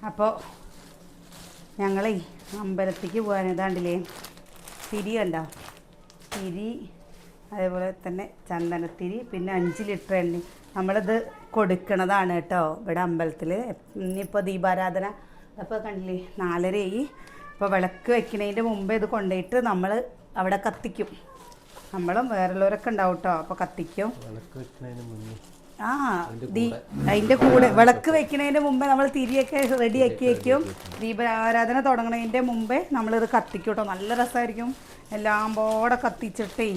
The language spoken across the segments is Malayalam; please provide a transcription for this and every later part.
അപ്പോൾ ഞങ്ങളേ അമ്പലത്തേക്ക് പോകാൻ ഇതാണ്ടില്ലേ തിരി കണ്ടോ, തിരി അതേപോലെ തന്നെ ചന്ദനത്തിരി, പിന്നെ 5 ലിറ്റർ എണ്ണ നമ്മളിത് കൊടുക്കണതാണ് കേട്ടോ ഇവിടെ അമ്പലത്തിൽ. ഇനിയിപ്പോൾ ദീപാരാധന അപ്പോൾ കണ്ടില്ലേ 4:30. ഇപ്പോൾ വിളക്ക് വെക്കുന്നതിൻ്റെ മുമ്പേ ഇത് കൊണ്ടുപോയിട്ട് നമ്മൾ അവിടെ കത്തിക്കും. നമ്മളും വേറുള്ളവരൊക്കെ ഉണ്ടാവും കേട്ടോ. അപ്പോൾ കത്തിക്കും. അതിൻ്റെ കൂടെ വിളക്ക് വെക്കുന്നതിൻ്റെ മുമ്പേ നമ്മൾ തിരിയൊക്കെ റെഡിയാക്കി വയ്ക്കും. ദീപാരാധന തുടങ്ങുന്നതിൻ്റെ മുമ്പേ നമ്മളിത് കത്തിക്കും കേട്ടോ. നല്ല രസമായിരിക്കും എല്ലാം പോടെ കത്തിച്ചിട്ടേ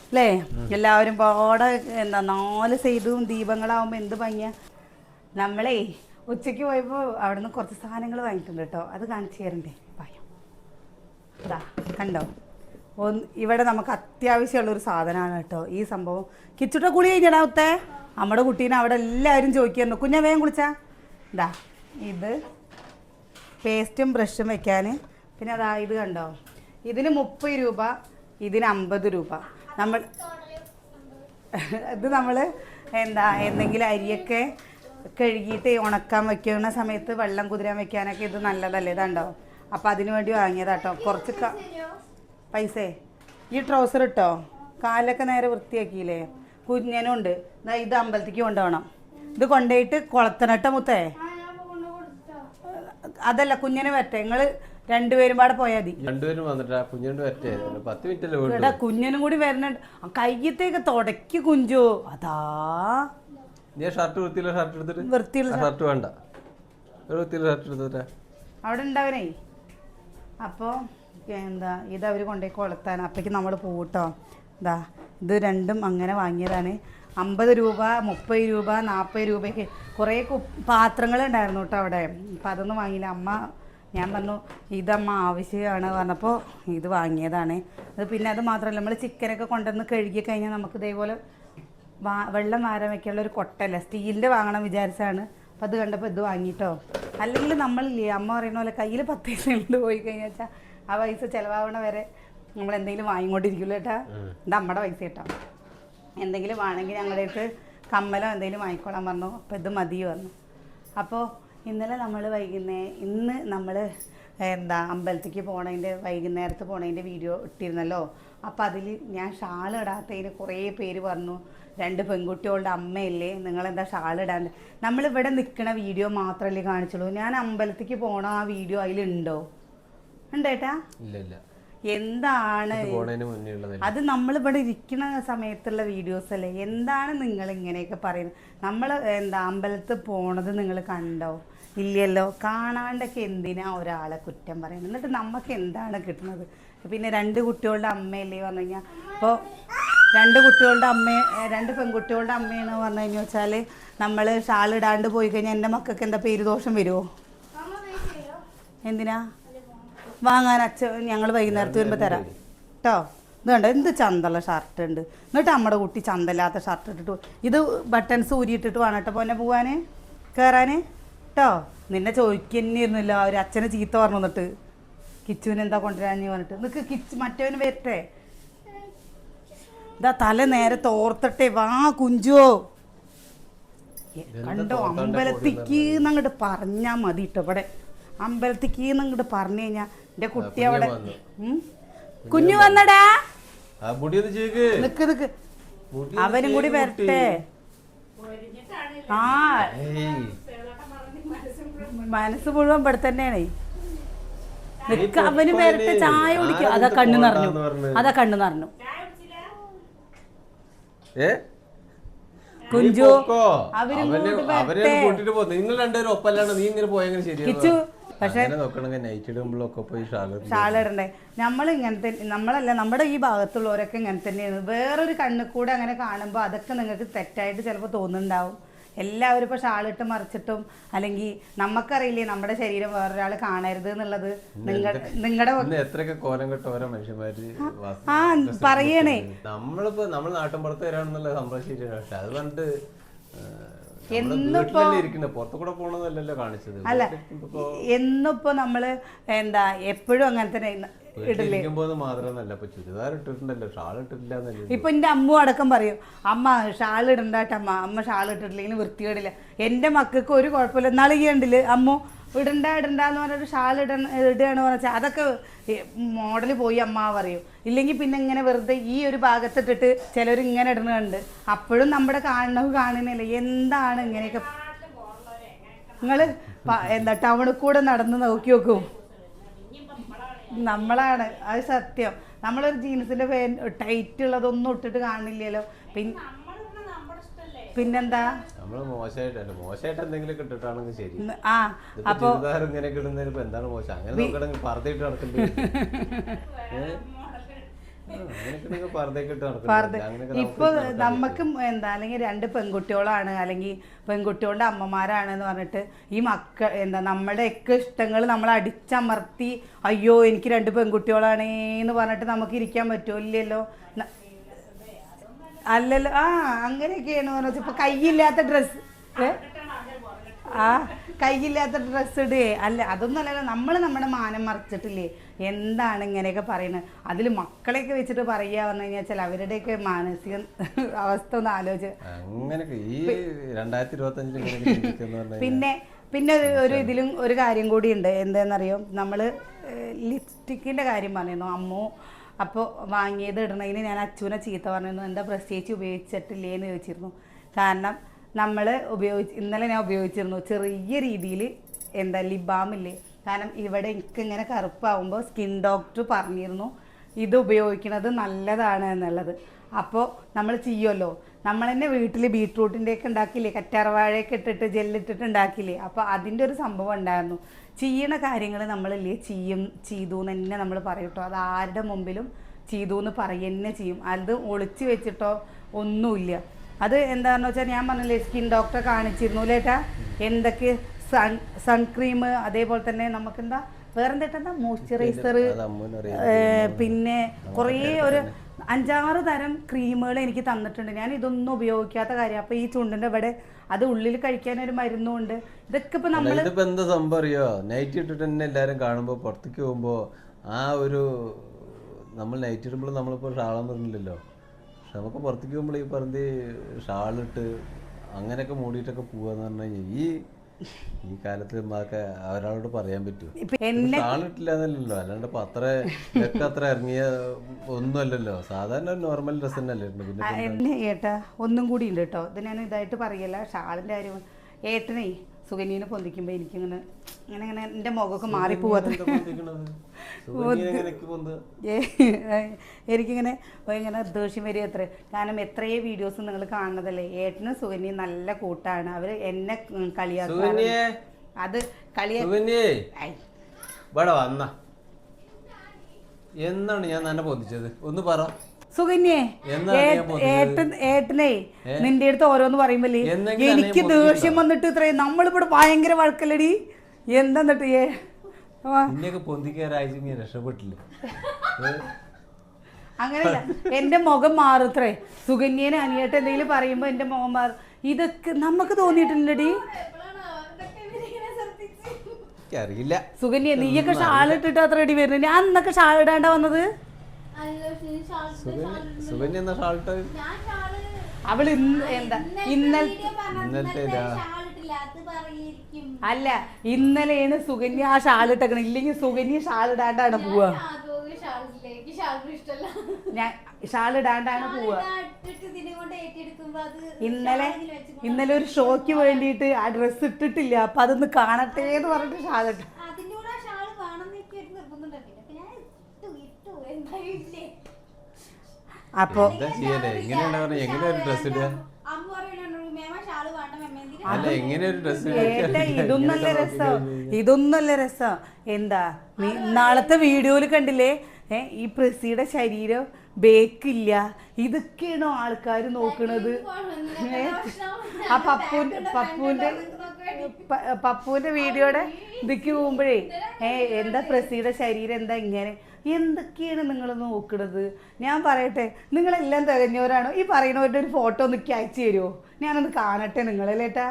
അല്ലേ, എല്ലാവരും പോടെ എന്താ 4 സൈഡും ദീപങ്ങളാവുമ്പോൾ എന്ത് ഭംഗിയാ. നമ്മളേ ഉച്ചയ്ക്ക് പോയപ്പോൾ അവിടെ നിന്ന് കുറച്ച് സാധനങ്ങൾ വാങ്ങിയിട്ടുണ്ട് കേട്ടോ. അത് കാണിച്ചു തരണ്ടേ? ഭയം ഇതാ കണ്ടോ, ഇവിടെ നമുക്ക് അത്യാവശ്യമുള്ളൊരു സാധനമാണ് കേട്ടോ ഈ സംഭവം. കിച്ചുട്ട കുളി കഴിഞ്ഞിടാവത്തെ നമ്മുടെ കുട്ടീനെ അവിടെ എല്ലാവരും ചോദിക്കുന്നു, കുഞ്ഞാ വേഗം കുളിച്ചാ. ഇതാ ഇത് പേസ്റ്റും ബ്രഷും വെക്കാൻ. പിന്നെ അതാ ഇത് കണ്ടോ, ഇതിന് 30 രൂപ, ഇതിന് 50 രൂപ. ഇത് നമ്മൾ എന്താ എന്തെങ്കിലും അരിയൊക്കെ കഴുകിയിട്ട് ഉണക്കാൻ വയ്ക്കുന്ന സമയത്ത് വെള്ളം കുതിരാൻ വെക്കാനൊക്കെ ഇത് നല്ലതല്ലേ, ഇതുണ്ടോ. അപ്പോൾ അതിന് വേണ്ടി വാങ്ങിയതാട്ടോ. കുറച്ച് പൈസേ ഈ ട്രൗസർ ഇട്ടോ, കാലൊക്കെ നേരെ വൃത്തിയാക്കിയില്ലേ. കുഞ്ഞനും ഉണ്ട്. ഇത് അമ്പലത്തേക്ക് കൊണ്ടുപോകണം. ഇത് കൊണ്ടുപോയിട്ട് കുളത്തനട്ട മുത്തേ. അതല്ല കുഞ്ഞിനെ വരട്ടെ, നിങ്ങൾ രണ്ടുപേരും പാടെ പോയാൽ മതി. കുഞ്ഞനും കൂടി വരണുണ്ട്. കയ്യത്തേക്ക് തുടക്കി കുഞ്ചു. അതാ അവിടെ ഉണ്ടാവനേ. അപ്പോൾ എന്താ ഇത് അവർ കൊണ്ടുപോയി കൊളുത്താൻ. അപ്പോഴേക്ക് നമ്മൾ പോകട്ടോ. ഇതാ ഇത് രണ്ടും അങ്ങനെ വാങ്ങിയതാണ്. 50 രൂപ, 30 രൂപ, 40 രൂപയ്ക്ക് കുറേ പാത്രങ്ങളുണ്ടായിരുന്നു കേട്ടോ അവിടെ. അപ്പം അതൊന്നും വാങ്ങിയില്ല. ഞാൻ പറഞ്ഞു ഇതമ്മ ആവശ്യമാണ് പറഞ്ഞപ്പോൾ ഇത് വാങ്ങിയതാണ്. അത് പിന്നെ അത് മാത്രമല്ല, നമ്മൾ ചിക്കനൊക്കെ കൊണ്ടുവന്ന് കഴുകി കഴിഞ്ഞാൽ നമുക്ക് ഇതേപോലെ വെള്ളം വാരാൻ വയ്ക്കാനുള്ള ഒരു കൊട്ടല്ല, സ്റ്റീലിൻ്റെ വാങ്ങണം വിചാരിച്ചാണ്. അപ്പം അത് കണ്ടപ്പോൾ ഇത് വാങ്ങിയിട്ടോ. അല്ലെങ്കിൽ നമ്മളില്ലേ അമ്മ പറയുന്ന പോലെ കയ്യിൽ 10 പൈസ കൊണ്ട് പോയി കഴിഞ്ഞാൽ വെച്ചാൽ ആ പൈസ ചിലവാകണ വരെ നമ്മൾ എന്തെങ്കിലും വാങ്ങിക്കൊണ്ടിരിക്കില്ല കേട്ടാ. ഇത് നമ്മുടെ പൈസ കേട്ടോ. എന്തെങ്കിലും വേണമെങ്കിൽ ഞങ്ങളുടെ അടുത്ത് കമ്മലോ എന്തെങ്കിലും വാങ്ങിക്കോളാൻ പറഞ്ഞു. അപ്പോൾ ഇത് മതി പറഞ്ഞു. അപ്പോൾ ഇന്ന് നമ്മൾ എന്താ അമ്പലത്തേക്ക് പോണതിൻ്റെ വൈകുന്നേരത്ത് പോണതിൻ്റെ വീഡിയോ ഇട്ടിരുന്നല്ലോ. അപ്പോൾ അതിൽ ഞാൻ ഷാൾ ഇടാത്തതിന് കുറേ പേര് പറഞ്ഞു, 2 പെൺകുട്ടികളുടെ അമ്മയല്ലേ നിങ്ങളെന്താ ഷാൾ ഇടാണ്ട്. നമ്മളിവിടെ നിൽക്കണ വീഡിയോ മാത്രമല്ലേ കാണിച്ചുള്ളൂ. ഞാൻ അമ്പലത്തേക്ക് പോണ ആ വീഡിയോ അതിലുണ്ടോ? ഉണ്ടേട്ടാ? എന്താണ് അത്? നമ്മളിവിടെ ഇരിക്കുന്ന സമയത്തുള്ള വീഡിയോസ് അല്ലേ. എന്താണ് നിങ്ങൾ ഇങ്ങനെയൊക്കെ പറയുന്നത്? നമ്മൾ എന്താ അമ്പലത്തിൽ പോണത് നിങ്ങൾ കണ്ടോ? ഇല്ലല്ലോ. കാണാണ്ടൊക്കെ എന്തിനാ ഒരാളെ കുറ്റം പറയുന്നത്? എന്നിട്ട് നമുക്ക് എന്താണ് കിട്ടുന്നത്? പിന്നെ 2 കുട്ടികളുടെ അമ്മയല്ലേ പറഞ്ഞു കഴിഞ്ഞാൽ, ഇപ്പോൾ 2 പെൺകുട്ടികളുടെ അമ്മയാണ് പറഞ്ഞു കഴിഞ്ഞാൽ വെച്ചാൽ നമ്മൾ ഷാൾ ഇടാണ്ട് പോയി കഴിഞ്ഞാൽ എൻ്റെ മക്കൾക്ക് എന്താ പേര് ദോഷം വരുമോ? എന്തിനാ വാങ്ങാൻ? ഞങ്ങൾ വൈകുന്നേരത്ത് വരുമ്പോൾ തരാം കേട്ടോ. ഇത് കണ്ടോ എന്ത് ചന്തമുള്ള ഷർട്ട് ഉണ്ട്. എന്നിട്ട് നമ്മുടെ കുട്ടി ചന്തല്ലാത്ത ഷർട്ട് ഇട്ടിട്ട് ഇത് ബട്ടൺസ് ഊരിയിട്ടിട്ട് വേണം കേട്ടോ പോന്നെ പോവാൻ കയറാൻ കേട്ടോ. നിന്നെ ചോദിക്കുന്നിരുന്നില്ല അവർ അച്ഛനെ ചീത്ത പറഞ്ഞു എന്നിട്ട് കിച്ചുവിന് എന്താ കൊണ്ടുവരാഞ്ഞ് പറഞ്ഞിട്ട്. നിനക്ക് മറ്റവന് വരട്ടെ. ഇതാ തല നേരെ തോർത്തട്ടെ. വാ കുഞ്ചുവോ കണ്ടോ. അമ്പലത്തിക്ക് അങ്ങോട്ട് പറഞ്ഞാൽ മതി കേട്ടോ. ഇവിടെ അമ്പലത്തിക്ക് അങ്ങോട്ട് പറഞ്ഞു കഴിഞ്ഞാൽ എൻ്റെ കുട്ടി അവിടെ കുഞ്ഞു വന്നടാ. നിക്ക് നിക്ക് അവനും കൂടി വരട്ടെ. ആ മനസ്സ് മുഴുവൻ ഇവിടെ തന്നെയാണ്. നിക്ക് അവന് വരട്ടെ, ചായ കുടിക്കും. അതാ കണ്ണു നിറഞ്ഞു. കുഞ്ചു അവരും നിങ്ങൾ രണ്ടുപേരും ഒപ്പല്ലാണ്. നീ ഇങ്ങനെ പോയെങ്ങനെ ശരിയാ? പക്ഷെ ഷാളിടണ്ടേ. നമ്മളല്ല നമ്മുടെ ഈ ഭാഗത്തുള്ളവരൊക്കെ ഇങ്ങനെ തന്നെയാണ്. വേറൊരു കണ്ണിൽ കൂടെ അങ്ങനെ കാണുമ്പോൾ അതൊക്കെ നിങ്ങൾക്ക് തെറ്റായിട്ട് ചിലപ്പോൾ തോന്നുന്നുണ്ടാവും. എല്ലാവരും ഇപ്പോൾ ഷാളിട്ട് മറിച്ചിട്ടും അല്ലെങ്കിൽ നമുക്കറിയില്ലേ നമ്മുടെ ശരീരം വേറൊരാൾ കാണരുത് എന്നുള്ളത്. നിങ്ങളുടെ എത്രയൊക്കെ കോലം കെട്ട ഓരോ മനുഷ്യന്മാര് പറയണേ. നമ്മളിപ്പോ നമ്മൾ നാട്ടിൻപുറത്ത് വരാണെന്നുള്ള സംഭവം ശരിയാണ്. പക്ഷെ അത് കണ്ട് അല്ല എന്നിപ്പോ നമ്മള് എന്താ എപ്പോഴും അങ്ങനെ തന്നെ ഇടില്ലേ. ഇപ്പൊ എന്റെ അമ്മ അടക്കം പറയും, അമ്മ ഷാൾ ഇടണ്ടാട്ടമ്മ, അമ്മ ഷാൾ ഇട്ടിട്ടില്ലെങ്കിൽ വൃത്തികേടില്ല. എന്റെ മക്കൾക്ക് ഒരു കുഴപ്പമില്ല. എന്നാലും ഈ ഉണ്ടില് അമ്മ ഇടണ്ടെന്ന് പറഞ്ഞൊരു ഷാൾ ഇടുകയാണ് പറഞ്ഞാൽ അതൊക്കെ മോഡൽ പോയി അമ്മ പറയും. ഇല്ലെങ്കിൽ പിന്നെ ഇങ്ങനെ വെറുതെ ഈ ഒരു ഭാഗത്തിട്ടിട്ട് ചിലർ ഇങ്ങനെ ഇടുന്നുണ്ട്. അപ്പോഴും നമ്മുടെ കാണുന്നില്ല. എന്താണ് ഇങ്ങനെയൊക്കെ? നിങ്ങൾ എന്താ ടൗണിൽ കൂടെ നടന്ന് നോക്കി നോക്കൂ. നമ്മളാണ് അത് സത്യം. നമ്മളൊരു ജീൻസിന്റെ ടൈറ്റ് ഉള്ളതൊന്നും ഇട്ടിട്ട് കാണില്ലല്ലോ. പിന്നെന്താ നമ്മള് മോശമായിട്ട് എന്തെങ്കിലും ഇട്ടിട്ടാണെങ്കിൽ ശരി. ആ അപ്പൊ ഇങ്ങനെയൊക്കെ ഇടുന്നതിന് ഇപ്പൊ എന്താണ് മോശം? അങ്ങനെ നോക്കണമെങ്കിൽ പർദ്ദയിട്ട് നടക്കണ്ടേ? ഇപ്പൊ നമുക്ക് എന്താ അല്ലെങ്കിൽ 2 പെൺകുട്ടികളാണ് അല്ലെങ്കിൽ പെൺകുട്ടികളുടെ അമ്മമാരാണ് എന്ന് പറഞ്ഞിട്ട് ഈ എന്താ നമ്മുടെയൊക്കെ ഇഷ്ടങ്ങൾ നമ്മൾ അടിച്ചമർത്തി അയ്യോ എനിക്ക് 2 പെൺകുട്ടികളാണേ എന്ന് പറഞ്ഞിട്ട് നമുക്ക് ഇരിക്കാൻ പറ്റുമോ? ഇല്ലല്ലോ. അല്ലല്ലോ. അങ്ങനെയൊക്കെയാണ് പറഞ്ഞത്. ഇപ്പൊ കയ്യില്ലാത്ത ഡ്രസ്സ് കയ്യില്ലാത്ത ഡ്രസ്സ് ഇടേ അല്ല, അതൊന്നും അല്ലല്ലോ. നമ്മുടെ മാനം മറിച്ചിട്ടില്ലേ? എന്താണ് ഇങ്ങനെയൊക്കെ പറയുന്നത്? അതിൽ മക്കളെയൊക്കെ വെച്ചിട്ട് പറയുക പറഞ്ഞു കഴിഞ്ഞാൽ അവരുടെയൊക്കെ മാനസിക അവസ്ഥ ഒന്ന് ആലോചിച്ച്. പിന്നെ ഒരു ഇതിലും ഒരു കാര്യം കൂടി ഉണ്ട്. എന്താണെന്നറിയോ? നമ്മൾ ലിപ്സ്റ്റിക്കിൻ്റെ കാര്യം പറഞ്ഞിരുന്നു അമ്മു. അപ്പോൾ വാങ്ങിയത് ഇടണതിന് ഞാൻ അച്ഛനെ ചീത്ത പറഞ്ഞിരുന്നു. എന്താ പ്രത്യേകിച്ച് ഉപയോഗിച്ചിട്ടില്ലേന്ന് ചോദിച്ചിരുന്നു. കാരണം നമ്മൾ ഇന്നലെ ഞാൻ ഉപയോഗിച്ചിരുന്നു ചെറിയ രീതിയിൽ എന്താ ലിപ് ബാമില്ലേ. കാരണം ഇവിടെ എനിക്കിങ്ങനെ കറുപ്പാവുമ്പോൾ സ്കിൻ ഡോക്ടർ പറഞ്ഞിരുന്നു ഇത് ഉപയോഗിക്കുന്നത് നല്ലതാണ് എന്നുള്ളത്. അപ്പോൾ നമ്മൾ ചെയ്യുമല്ലോ, നമ്മൾ തന്നെ വീട്ടിൽ ബീട്രൂട്ടിൻ്റെയൊക്കെ ഉണ്ടാക്കില്ലേ, കറ്റാർവാഴയൊക്കെ ഇട്ടിട്ട് ജെല്ലിട്ടിട്ട് ഉണ്ടാക്കില്ലേ. അപ്പോൾ അതിൻ്റെ ഒരു സംഭവം ഉണ്ടായിരുന്നു. ചെയ്യണ കാര്യങ്ങൾ നമ്മളില്ലേ ചെയ്തു എന്ന് തന്നെ നമ്മൾ പറയും കേട്ടോ. അത് ആരുടെ മുമ്പിലും ചെയ്തു എന്ന് പറയുക ചെയ്യും. അത് ഒളിച്ച് വെച്ചിട്ടോ ഒന്നുമില്ല. അത് എന്താണെന്ന് വെച്ചാൽ ഞാൻ പറഞ്ഞില്ലേ സ്കിൻ ഡോക്ടറെ കാണിച്ചിരുന്നു ലേട്ടാ. എന്തൊക്കെ സൺക്രീം, അതേപോലെ തന്നെ നമുക്കെന്താ വേറെന്താ മോയ്സ്ചറൈസർ, പിന്നെ കുറേ ഒരു 5-6 തരം ക്രീമുകൾ എനിക്ക് തന്നിട്ടുണ്ട്. ഞാൻ ഇതൊന്നും ഉപയോഗിക്കാത്ത കാര്യം. അപ്പോൾ ഈ ചുണ്ടിൻ്റെ ഇവിടെ അത് ഉള്ളിൽ കഴിക്കാനൊരു മരുന്നുണ്ട്. ഇതൊക്കെ ഇപ്പം നമ്മൾ എന്താ സംഭവം അറിയോ? നൈറ്റ് ഇട്ടിട്ട് തന്നെ എല്ലാവരും കാണുമ്പോൾ പുറത്തേക്ക് പോകുമ്പോൾ ആ ഒരു നമ്മൾ നൈറ്റ് ഇടുമ്പോൾ നമ്മളിപ്പോൾ ഷാളൊന്നും ഇടുന്നില്ലല്ലോ. പക്ഷെ നമുക്ക് പുറത്തേക്ക് പോകുമ്പോൾ ഈ പറഞ്ഞ് ഷാളിട്ട് അങ്ങനെയൊക്കെ മൂടിയിട്ടൊക്കെ പോവാന്ന് പറഞ്ഞു കഴിഞ്ഞാൽ ഈ കാലത്ത് ഒക്കെ ഒരാളോട് പറയാൻ പറ്റുമോ? ഷാളിട്ടില്ല എന്നല്ലല്ലോ. അല്ലാണ്ട് ഇപ്പൊ അത്ര ഇറങ്ങിയ ഒന്നും അല്ലല്ലോ. സാധാരണ നോർമൽ ഡ്രസ് തന്നെ അല്ലേ. പിന്നെ ഏട്ടാ ഒന്നും കൂടി ഉണ്ട് കേട്ടോ. ഇത് ഞാൻ ഇതായിട്ട് പറയല്ല. ഷാളിന്റെ കാര്യം ഏട്ടനെ സുകന്യനെ പൊന്തിക്കുമ്പോ എനിക്കിങ്ങനെ ഇങ്ങനെ എൻ്റെ മുഖമൊക്കെ മാറിപ്പോവാത്ത എനിക്കിങ്ങനെ ദേഷ്യം വരിക അത്ര. കാരണം എത്രയോ വീഡിയോസ് നിങ്ങൾ കാണുന്നതല്ലേ. ഏട്ടനും സുകന്യയും നല്ല കൂട്ടാണ്. അവർ എന്നെ കളിയാക്കാറ്. അത് എന്നാണ് ഞാൻ തന്നെ പൊന്തിച്ചത്? ഒന്ന് പറ സുകന്യേ. ഏട്ടനെ നിന്റെ അടുത്ത് ഓരോന്ന് പറയുമ്പല്ലേ എനിക്ക് ദേഷ്യം വന്നിട്ട് ഇത്രയും നമ്മളിവിടെ ഭയങ്കര വഴക്കല്ലടി. എന്താന്നിട്ട് അങ്ങനെയല്ല, എന്റെ മുഖം മാറുത്രേ. സുകന്യനെ അനിയേട്ട് എന്തെങ്കിലും പറയുമ്പോ എന്റെ മുഖം മാറും. ഇതൊക്കെ നമുക്ക് തോന്നിയിട്ടില്ലടി. അറിയില്ല സുകന്യ, നീയൊക്കെ ഷാൾ ഇട്ടിട്ട് അത്ര അടി വരുന്നത്. ഞാൻ അന്നൊക്കെ ഷാൾ ഇടാണ്ട വന്നത്. അവള് എന്താ ഇന്നലത്തെ അല്ല, ഇന്നലെയാണ് സുകന്യ ആ ഷാൾ ഇട്ടേക്കണം. ഇല്ലെങ്കിൽ സുകന്യ ഷാൾ ഇടാണ്ടാണ് പോവാ. ഞാൻ ഷാൾ ഇടാണ്ടാണ് പോവാ. ഇന്നലെ ഒരു ഷോയ്ക്ക് വേണ്ടിയിട്ട് ആ ഡ്രസ്സ് ഇട്ടിട്ടില്ല. അപ്പൊ അതൊന്ന് കാണട്ടെ എന്ന് പറഞ്ഞിട്ട് ഷാൾ ഇട്ടു. അപ്പൊ ഇതൊന്നല്ല രസം. എന്താ നാളത്തെ വീഡിയോയില് കണ്ടില്ലേ ഈ പ്രസിയുടെ ശരീരം ബേക്കില്ല. ഇതൊക്കെയാണോ ആൾക്കാർ നോക്കണത്? ആ പപ്പുവിന്റെ വീഡിയോയുടെ ഇതിക്ക് പോകുമ്പോഴേ എന്താ പ്രസിയുടെ ശരീരം എന്താ ഇങ്ങനെ, എന്തൊക്കെയാണ് നിങ്ങൾ നോക്കണത്? ഞാൻ പറയട്ടെ, നിങ്ങളെല്ലാം തികഞ്ഞവരാണോ? ഈ പറയുന്നവരുടെ ഒരു ഫോട്ടോ ഒന്ന് അയച്ചു തരുമോ? ഞാനൊന്ന് കാണട്ടെ നിങ്ങളല്ലേട്ടാ.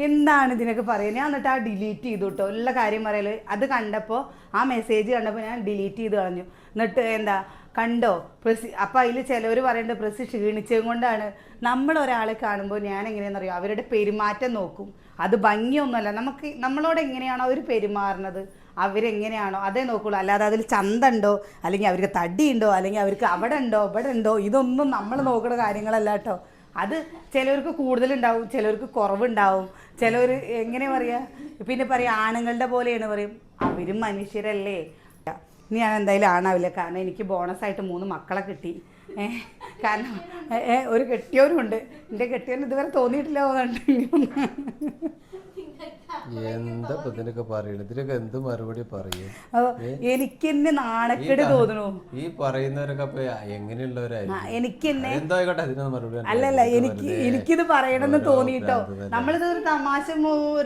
എന്താണ് ഇതിനൊക്കെ പറയുക? ഞാൻ എന്നിട്ട് ആ ഡിലീറ്റ് ചെയ്തു കേട്ടോ. ഉള്ള കാര്യം പറയല്. അത് കണ്ടപ്പോൾ ആ മെസ്സേജ് കണ്ടപ്പോൾ ഞാൻ ഡിലീറ്റ് ചെയ്ത് കളഞ്ഞു. എന്നിട്ട് എന്താ കണ്ടോ പ്രസി? അപ്പം അതിൽ ചിലവർ പറയുന്നുണ്ട് പ്രസി ക്ഷീണിച്ചത് കൊണ്ടാണ്. നമ്മളൊരാളെ കാണുമ്പോൾ ഞാൻ എങ്ങനെയാണെന്നറിയോ, അവരുടെ പെരുമാറ്റം നോക്കും. അത് ഭംഗിയൊന്നുമല്ല. നമുക്ക് നമ്മളോട് എങ്ങനെയാണോ അവർ പെരുമാറുന്നത്, അവരെങ്ങനെയാണോ അതേ നോക്കുള്ളൂ. അല്ലാതെ അതിൽ ചന്തണ്ടോ, അല്ലെങ്കിൽ അവർക്ക് തടിയുണ്ടോ, അല്ലെങ്കിൽ അവർക്ക് അവിടെ ഉണ്ടോ ഇവിടെ ഉണ്ടോ, ഇതൊന്നും നമ്മൾ നോക്കുന്ന കാര്യങ്ങളല്ല കേട്ടോ. അത് ചിലവർക്ക് കൂടുതലുണ്ടാവും, ചിലവർക്ക് കുറവുണ്ടാവും, ചിലവർ എങ്ങനെ പറയുക, പിന്നെ പറയാം ആണുങ്ങളുടെ പോലെയാണ് പറയും, അവരും മനുഷ്യരല്ലേ. ഇനി ഞാൻ എന്തായാലും ആണാവില്ല, കാരണം എനിക്ക് ബോണസായിട്ട് 3 മക്കളെ കിട്ടി. കാരണം ഒരു കെട്ടിയവനുണ്ട്, എൻ്റെ കെട്ടിയവന് ഇതുവരെ തോന്നിയിട്ടില്ല തോന്നുന്നുണ്ട്. എന്താ ഇതിനൊക്കെ പറയണത്, ഇതിനൊക്കെ എന്ത് മറുപടി പറയും? എനിക്ക് എന്നെ നാണക്കേട് തോന്നുന്നു. ഈ പറയുന്നവരൊക്കെ അപ്പൊ എങ്ങനെയുള്ളവരായിരിക്കും? എനിക്ക് എന്നെ എന്തായിക്കോട്ടെ, അതിനൊന്നും മറുപടി അല്ലല്ല, എനിക്കിത് പറയണമെന്ന് തോന്നിയിട്ടോ. നമ്മളിത് ഒരു തമാശ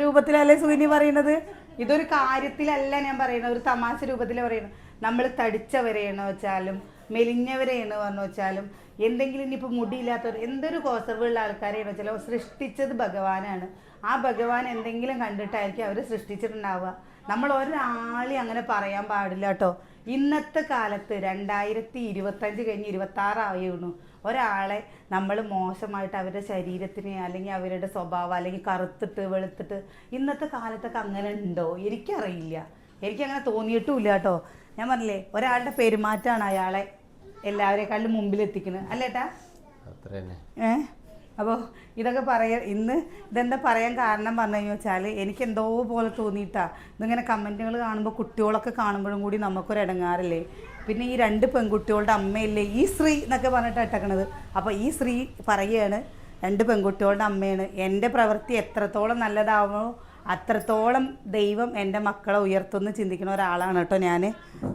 രൂപത്തിലല്ലേ സുനി പറയണത്, ഇതൊരു കാര്യത്തിലല്ല ഞാൻ പറയുന്നത്, ഒരു തമാശ രൂപത്തിലാണ് പറയുന്നത്. നമ്മൾ തടിച്ചവരെയാണോ വെച്ചാലും മെലിഞ്ഞവരെയാണ് പറഞ്ഞു വെച്ചാലും എന്തെങ്കിലും ഇനിയിപ്പോൾ മുടിയില്ലാത്തവർ എന്തൊരു കോസർവുള്ള ആൾക്കാരെയാണോ വെച്ചാലും സൃഷ്ടിച്ചത് ഭഗവാനാണ്. ആ ഭഗവാൻ എന്തെങ്കിലും കണ്ടിട്ടായിരിക്കും അവർ സൃഷ്ടിച്ചിട്ടുണ്ടാവുക. നമ്മൾ ഒരാളെ അങ്ങനെ പറയാൻ പാടില്ല കേട്ടോ. ഇന്നത്തെ കാലത്ത് 2025 കഴിഞ്ഞ് 26 ആവുന്നു, ഒരാളെ നമ്മൾ മോശമായിട്ട് അവരുടെ ശരീരത്തിന് അല്ലെങ്കിൽ അവരുടെ സ്വഭാവം അല്ലെങ്കിൽ കറുത്തിട്ട് വെളുത്തിട്ട് ഇന്നത്തെ കാലത്തൊക്കെ അങ്ങനെ ഉണ്ടോ എനിക്കറിയില്ല, എനിക്കങ്ങനെ തോന്നിയിട്ടുമില്ല കേട്ടോ. ഞാൻ പറഞ്ഞില്ലേ, ഒരാളുടെ പെരുമാറ്റമാണ് അയാളെ എല്ലാവരെക്കാളും മുമ്പിലെത്തിക്കുന്നത് അല്ലേട്ടാ. അപ്പോൾ ഇതൊക്കെ ഇന്ന് ഇതെന്താ പറയാൻ കാരണം പറഞ്ഞു വെച്ചാൽ എനിക്ക് എന്തോ പോലെ തോന്നിയിട്ടാ. ഇതിങ്ങനെ കമൻറ്റുകൾ കാണുമ്പോൾ കുട്ടികളൊക്കെ കാണുമ്പോഴും കൂടി നമുക്കൊരു ഇടങ്ങാറില്ലേ. പിന്നെ ഈ 2 പെൺകുട്ടികളുടെ അമ്മയില്ലേ ഈ ശ്രീ എന്നൊക്കെ പറഞ്ഞിട്ട് ഇട്ടേക്കണത്. അപ്പോൾ ഈ ശ്രീ പറയുകയാണ് 2 പെൺകുട്ടികളുടെ അമ്മയാണ്. എൻ്റെ പ്രവൃത്തി എത്രത്തോളം നല്ലതാവുമോ അത്രത്തോളം ദൈവം എൻ്റെ മക്കളെ ഉയർത്തുമെന്ന് ചിന്തിക്കുന്ന ഒരാളാണ് കേട്ടോ ഞാൻ.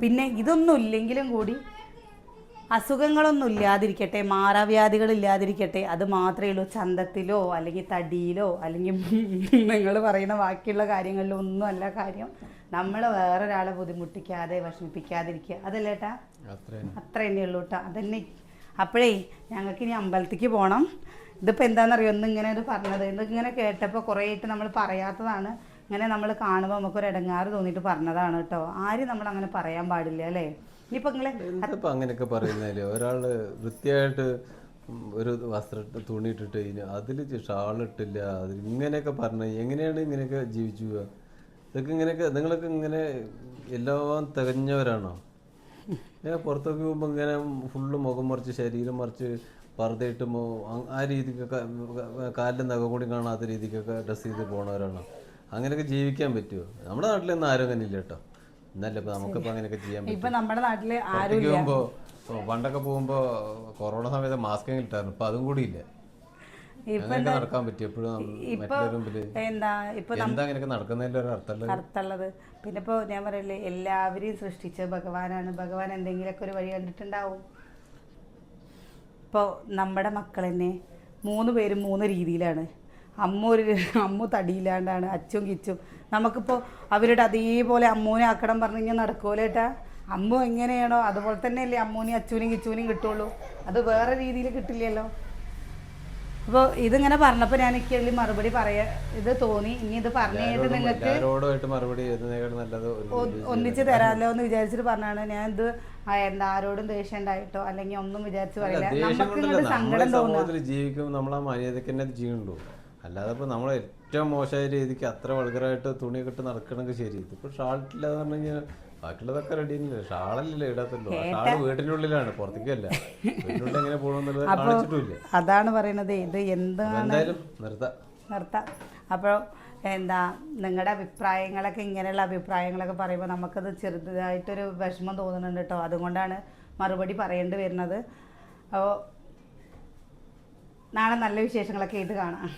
പിന്നെ ഇതൊന്നും ഇല്ലെങ്കിലും കൂടി അസുഖങ്ങളൊന്നും ഇല്ലാതിരിക്കട്ടെ, മാറാവ്യാധികളില്ലാതിരിക്കട്ടെ, അത് മാത്രമേ ഉള്ളൂ. ചന്തത്തിലോ അല്ലെങ്കിൽ തടിയിലോ അല്ലെങ്കിൽ നിങ്ങൾ പറയുന്ന ബാക്കിയുള്ള കാര്യങ്ങളിലോ ഒന്നും അല്ല കാര്യം. നമ്മൾ വേറൊരാളെ ബുദ്ധിമുട്ടിക്കാതെ വിഷമിപ്പിക്കാതിരിക്കുക, അതല്ലേട്ടാ, അത്ര തന്നെ ഉള്ളൂ കേട്ടോ. അതന്നെ. അപ്പോഴേ ഞങ്ങൾക്ക് ഇനി അമ്പലത്തേക്ക് പോകണം. ഇതിപ്പോൾ എന്താണെന്നറിയോ ഇന്നിങ്ങനെ ഇത് പറഞ്ഞത്, ഇതിങ്ങനെ കേട്ടപ്പോൾ കുറേ ആയിട്ട് നമ്മൾ പറയാത്തതാണ്. ഇങ്ങനെ നമ്മൾ കാണുമ്പോൾ നമുക്കൊരു ഇടങ്ങാറ് തോന്നിയിട്ട് പറഞ്ഞതാണ് കേട്ടോ. ആരും നമ്മളങ്ങനെ പറയാൻ പാടില്ല അല്ലേ. ഇനിയിപ്പോൾ നിങ്ങൾ എന്താ അങ്ങനെയൊക്കെ പറയുന്നതിൽ ഒരാൾ വൃത്തിയായിട്ട് ഒരു വസ്ത്രം തുണിയിട്ടിട്ട് അതിൽ ഷാളിട്ടില്ല, അതിൽ ഇങ്ങനെയൊക്കെ പറഞ്ഞ് എങ്ങനെയാണ് ഇങ്ങനെയൊക്കെ ജീവിച്ചു പോവുക? ഇതൊക്കെ ഇങ്ങനെയൊക്കെ നിങ്ങളൊക്കെ ഇങ്ങനെ എല്ലാം തികഞ്ഞവരാണോ? പുറത്തൊക്കെ പോകുമ്പോൾ ഇങ്ങനെ ഫുള്ള് മുഖം മറിച്ച് ശരീരം മറിച്ച് പർദ്ദയിട്ടുമ്പോൾ ആ രീതിക്കൊക്കെ കാലിൻ്റെ നഖം കൂടി കാണാത്ത രീതിക്കൊക്കെ ഡ്രസ്സ് ചെയ്ത് പോണവരാണോ? അങ്ങനെയൊക്കെ ജീവിക്കാൻ പറ്റുമോ? നമ്മുടെ നാട്ടിലൊന്നും ആരും അങ്ങനെ ഇല്ല കേട്ടോ. എന്നല്ല ഇപ്പം നമുക്കിപ്പോൾ അങ്ങനെയൊക്കെ ചെയ്യാൻ പറ്റും. ഇപ്പം നമ്മുടെ നാട്ടിൽ പുറത്തേക്ക് പോകുമ്പോൾ പണ്ടൊക്കെ പോകുമ്പോൾ കൊറോണ സമയത്ത് മാസ്ക് കിട്ടായിരുന്നു, ഇപ്പം അതും കൂടി ഇല്ല. അങ്ങനെയൊക്കെ നടക്കാൻ പറ്റും എപ്പോഴും മറ്റുള്ളവരുടെ മുമ്പിൽ എന്താ അങ്ങനെയൊക്കെ നടക്കുന്നതിൻ്റെ ഒരു അർത്ഥമുള്ളത്. പിന്നെ ഇപ്പോൾ ഞാൻ പറയില്ലേ, എല്ലാവരെയും സൃഷ്ടിച്ച ഭഗവാനാണ്. ഭഗവാൻ എന്തെങ്കിലുമൊക്കെ ഒരു വഴി കണ്ടിട്ടുണ്ടാവും. ഇപ്പോൾ നമ്മുടെ മക്കൾ തന്നെ 3 പേരും 3 രീതിയിലാണ്. അമ്മു തടിയില്ലാണ്ടാണ്, അച്ചും കിച്ചും. നമുക്കിപ്പോൾ അവരുടെ അതേപോലെ അമ്മൂനെ ആക്കണം പറഞ്ഞു കഴിഞ്ഞാൽ നടക്കുമല്ലേട്ടാ. അമ്മു എങ്ങനെയാണോ അതുപോലെ തന്നെയല്ലേ അമ്മൂനെയും അച്ചുവിനെയും കിച്ചുവിനെയും കിട്ടുള്ളൂ. അത് വേറെ രീതിയിൽ കിട്ടില്ലല്ലോ. അപ്പോൾ ഇതിങ്ങനെ പറഞ്ഞപ്പോൾ ഞാൻ എനിക്ക് മറുപടി ഇത് തോന്നി. ഇനി ഇത് പറഞ്ഞു കഴിഞ്ഞിട്ട് നിങ്ങൾക്ക് ഒന്നിച്ച് തരാമല്ലോ എന്ന് വിചാരിച്ചിട്ട് പറഞ്ഞാണ് ഞാൻ. ഇത് ആരോടും ദേഷ്യം ഉണ്ടായിട്ടോ അല്ലെങ്കിൽ ഒന്നും വിചാരിച്ച് പറയില്ല. നമുക്ക് ഇങ്ങോട്ട് സങ്കടം തോന്നുന്നു. ജീവിക്കും നമ്മൾ ആ മര്യാദക്ക് തന്നെ ചെയ്യുള്ളൂ. അല്ലാതെ ഇപ്പോൾ നമ്മൾ ഏറ്റവും മോശമായ രീതിക്ക് അത്ര വൾഗറായിട്ട് തുണിയൊക്കെ ഇട്ട് നടക്കണമെങ്കിൽ ശരി. ഇതിപ്പോൾ ഷാളിട്ടില്ലാതെ പറഞ്ഞു കഴിഞ്ഞാൽ ബാക്കിയുള്ളതൊക്കെ റെഡി തന്നെയല്ലേ. ഷാളല്ലേ ഇടാത്തല്ലോ, ഷാള് വീട്ടിനുള്ളിലാണ്, പുറത്തേക്കല്ല. വീട്ടിനുള്ളിൽ എങ്ങനെ പോകണമെന്നുള്ളത് കാണിച്ചിട്ടില്ല. അതാണ് പറയണത്. ഇത് എന്തായാലും നിർത്താം. അപ്പോൾ നിങ്ങളുടെ അഭിപ്രായങ്ങളൊക്കെ ഇങ്ങനെയുള്ള അഭിപ്രായങ്ങളൊക്കെ പറയുമ്പോൾ നമുക്കത് ചെറുതായിട്ടൊരു വിഷമം തോന്നുന്നുണ്ട് കേട്ടോ. അതുകൊണ്ടാണ് മറുപടി പറയേണ്ടി വരുന്നത്. അപ്പോൾ നാളെ നല്ല വിശേഷങ്ങളൊക്കെ ആയിട്ട് കാണാം.